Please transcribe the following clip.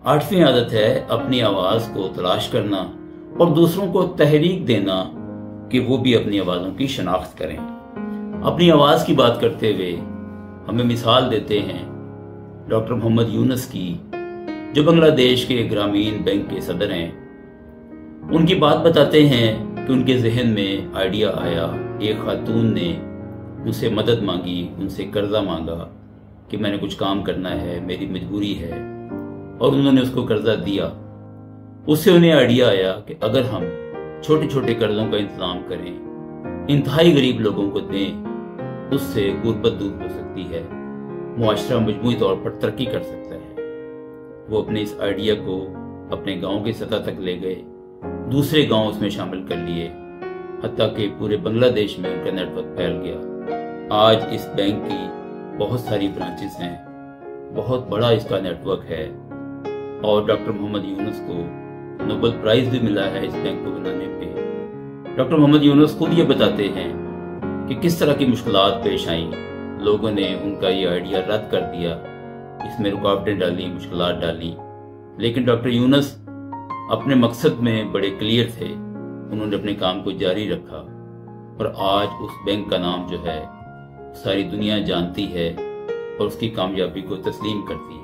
8वीं आदत है अपनी आवाज को तलाश करना और दूसरों को तहरीक देना कि वो भी अपनी आवाजों की शनाख्त करें। अपनी आवाज की बात करते हुए हमें मिसाल देते हैं डॉक्टर मोहम्मद यूनुस की, जो बांग्लादेश के ग्रामीण बैंक के सदर हैं। उनकी बात बताते हैं कि उनके जहन में आइडिया आया, एक खातून ने उनसे मदद मांगी, उनसे कर्जा मांगा कि मैंने कुछ काम करना है, मेरी मजबूरी है, और उन्होंने उसको कर्जा दिया। उससे उन्हें आइडिया आया कि अगर हम छोटे छोटे कर्जों का इंतजाम करें, इंतहाई गरीब लोगों को दें, उससे गुर्बत दूर हो सकती है, मुआशरा मजमूई तौर पर तरक्की कर सकता है। वो अपने इस आइडिया को अपने गांव की सतह तक ले गए, दूसरे गांव उसमें शामिल कर लिए, हत्ता कि पूरे बांग्लादेश में उनका नेटवर्क फैल गया। आज इस बैंक की बहुत सारी ब्रांचेस हैं, बहुत बड़ा इसका नेटवर्क है, और डॉक्टर मोहम्मद यूनुस को नोबेल प्राइज भी मिला है इस बैंक को बनाने पे। डॉक्टर मोहम्मद यूनुस खुद ये बताते हैं कि किस तरह की मुश्किलात पेश आई, लोगों ने उनका ये आइडिया रद्द कर दिया, इसमें रुकावटें डाली, मुश्किलात डाली, लेकिन डॉक्टर यूनुस अपने मकसद में बड़े क्लियर थे। उन्होंने अपने काम को जारी रखा और आज उस बैंक का नाम जो है सारी दुनिया जानती है और उसकी कामयाबी को तस्लीम करती है।